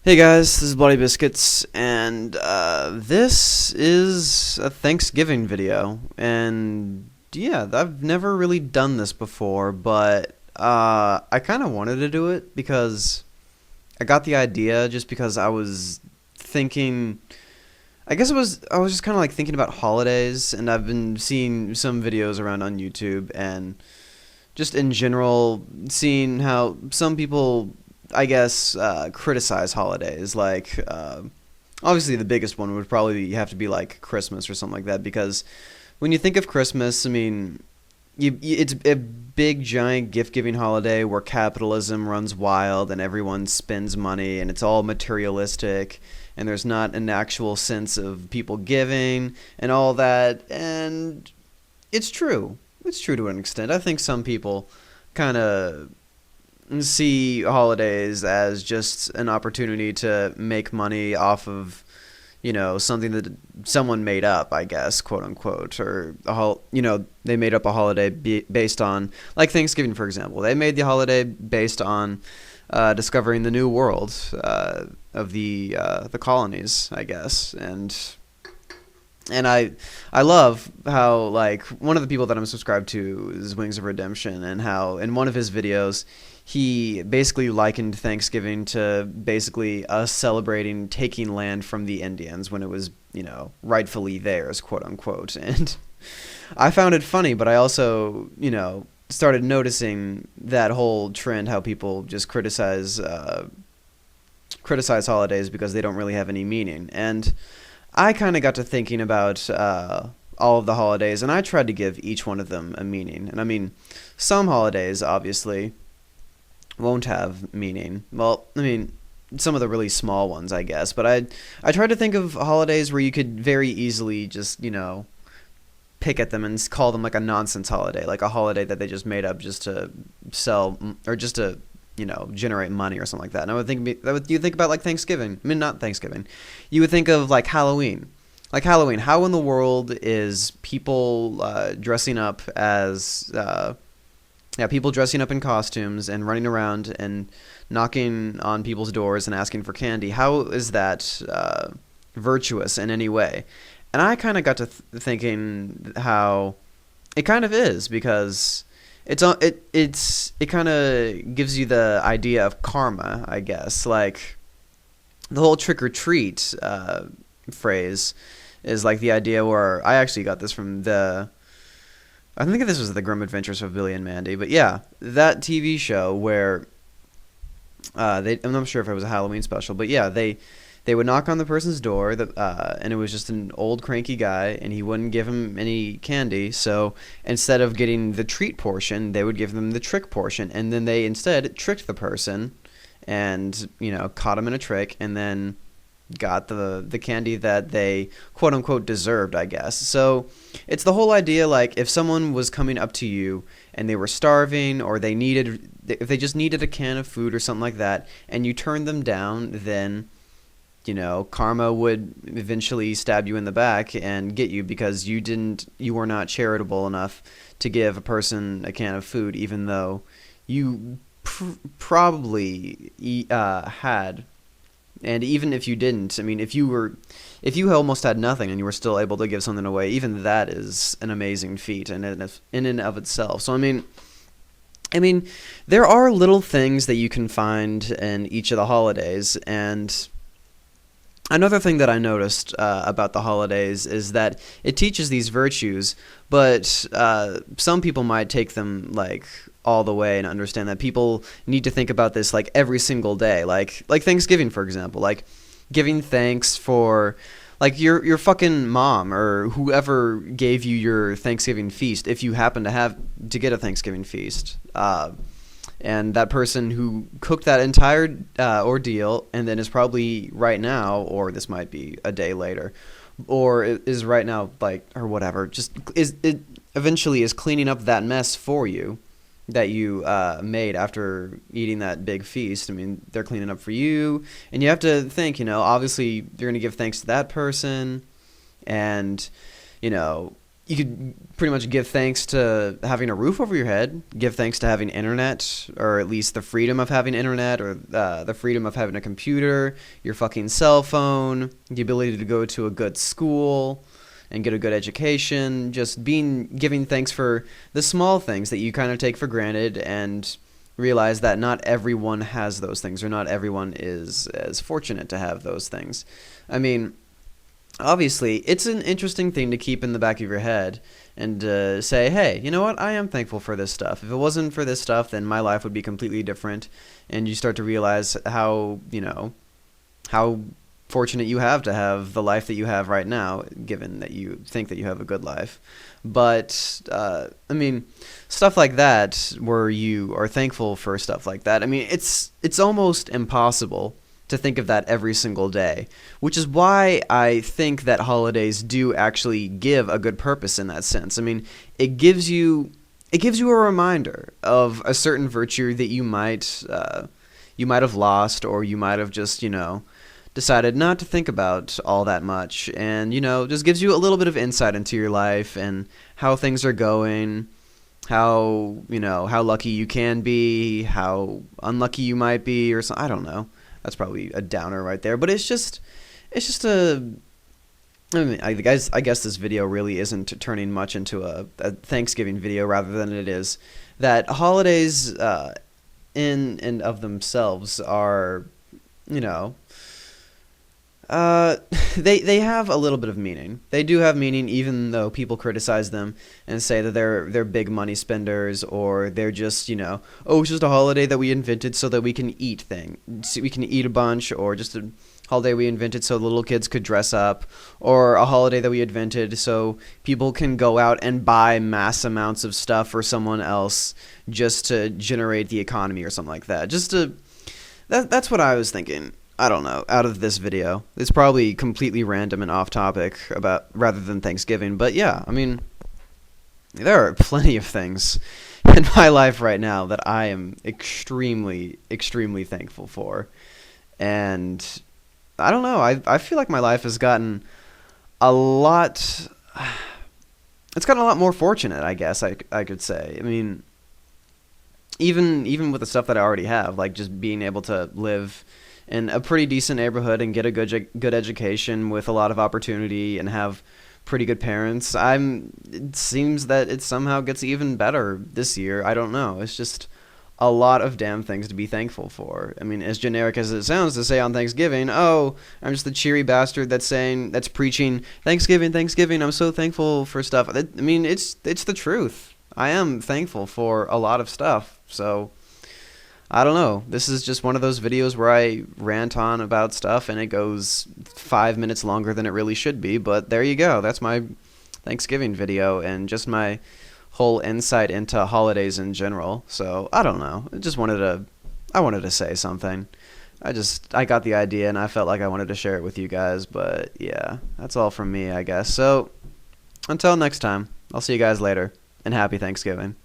Hey guys, this is Bloody Biscuits, and this is a Thanksgiving video. And yeah, I've never really done this before, but I kind of wanted to do it because I got the idea just because I was thinking. I was just kind of like thinking about holidays, and I've been seeing some videos around on YouTube, and just in general, seeing how some people, I guess, criticize holidays. Like, obviously, the biggest one would probably have to be like Christmas or something like that. Because when you think of Christmas, I mean, it's a big, giant gift giving holiday where capitalism runs wild and everyone spends money and it's all materialistic. And there's not an actual sense of people giving and all that. And it's true. It's true to an extent. I think some people kind of see holidays as just an opportunity to make money off of, something that someone made up, I guess, quote unquote, or they made up a holiday based on, like Thanksgiving, for example. They made the holiday based on discovering the new world of the colonies, I guess, and I love how, like, one of the people that I'm subscribed to is Wings of Redemption, and how in one of his videos he basically likened Thanksgiving to basically us celebrating taking land from the Indians when it was, rightfully theirs, quote unquote. And I found it funny, but I also, started noticing that whole trend, how people just criticize holidays because they don't really have any meaning. And I kind of got to thinking about all of the holidays, and I tried to give each one of them a meaning. And I mean, some holidays obviously won't have meaning. Well, I mean, some of the really small ones, I guess. But I tried to think of holidays where you could very easily just, pick at them and call them like a nonsense holiday, like a holiday that they just made up just to sell or just to generate money or something like that. And I would think you think about like Thanksgiving. I mean, not Thanksgiving. You would think of like Halloween. Like Halloween, how in the world is people dressing up as people dressing up in costumes and running around and knocking on people's doors and asking for candy? How is that virtuous in any way? And I kind of got to thinking how it kind of is, because it kind of gives you the idea of karma, I guess. Like the whole trick or treat phrase is like the idea where I actually got this from I think this was the Grim Adventures of Billy and Mandy, but yeah, that TV show where I'm not sure if it was a Halloween special, but yeah, they would knock on the person's door, and it was just an old cranky guy, and he wouldn't give him any candy. So instead of getting the treat portion, they would give them the trick portion, and then they instead tricked the person, and caught him in a trick, and then got the candy that they quote unquote deserved, I guess. So it's the whole idea, like if someone was coming up to you and they were starving, or if they just needed a can of food or something like that, and you turned them down, then karma would eventually stab you in the back and get you, because you were not charitable enough to give a person a can of food, even though you probably had. And even if you didn't, I mean, if you almost had nothing and you were still able to give something away, even that is an amazing feat in and of itself. So I mean, there are little things that you can find in each of the holidays. And another thing that I noticed about the holidays is that it teaches these virtues, but some people might take them like all the way and understand that people need to think about this like every single day, like Thanksgiving, for example, like giving thanks for like your fucking mom or whoever gave you your Thanksgiving feast, if you happen to get a Thanksgiving feast. And that person who cooked that entire ordeal, and then is probably right now, or this might be a day later, or is right now, like, or whatever, just eventually is cleaning up that mess for you that you made after eating that big feast. I mean, they're cleaning up for you, and you have to think, obviously you're going to give thanks to that person, and, you could pretty much give thanks to having a roof over your head, give thanks to having internet, or at least the freedom of having internet, or the freedom of having a computer, your fucking cell phone, the ability to go to a good school and get a good education, just giving thanks for the small things that you kind of take for granted, and realize that not everyone has those things, or not everyone is as fortunate to have those things. I mean, obviously, it's an interesting thing to keep in the back of your head and say, hey, you know what? I am thankful for this stuff. If it wasn't for this stuff, then my life would be completely different. And you start to realize how, how fortunate you have to have the life that you have right now, given that you think that you have a good life. But, I mean, stuff like that, where you are thankful for stuff like that, I mean, it's almost impossible to think of that every single day, which is why I think that holidays do actually give a good purpose in that sense. I mean, it gives you a reminder of a certain virtue that you might have lost, or you might have just, decided not to think about all that much, and, just gives you a little bit of insight into your life and how things are going, how, how lucky you can be, how unlucky you might be, or something. I don't know. That's probably a downer right there, but it's just a. I mean, I guess this video really isn't turning much into a Thanksgiving video, rather than it is that holidays, in and of themselves, are, they have a little bit of meaning. They do have meaning, even though people criticize them and say that they're big money spenders, or they're just, oh, it's just a holiday that we invented so that we can eat so we can eat a bunch, or just a holiday we invented so little kids could dress up, or a holiday that we invented so people can go out and buy mass amounts of stuff for someone else just to generate the economy or something like that. That's what I was thinking. I don't know, out of this video. It's probably completely random and off topic rather than Thanksgiving, but yeah, I mean, there are plenty of things in my life right now that I am extremely, extremely thankful for. And I don't know, I feel like my life has gotten a lot, it's gotten a lot more fortunate, I guess I could say. I mean, even with the stuff that I already have, like just being able to live in a pretty decent neighborhood and get a good education with a lot of opportunity and have pretty good parents. It seems that it somehow gets even better this year. I don't know. It's just a lot of damn things to be thankful for. I mean, as generic as it sounds to say on Thanksgiving, oh, I'm just the cheery bastard that's preaching Thanksgiving, Thanksgiving. I'm so thankful for stuff. I mean, it's the truth. I am thankful for a lot of stuff. So I don't know. This is just one of those videos where I rant on about stuff and it goes 5 minutes longer than it really should be, but there you go. That's my Thanksgiving video and just my whole insight into holidays in general. So, I don't know. I wanted to say something. I got the idea and I felt like I wanted to share it with you guys, but yeah, that's all from me, I guess. So, until next time, I'll see you guys later, and happy Thanksgiving.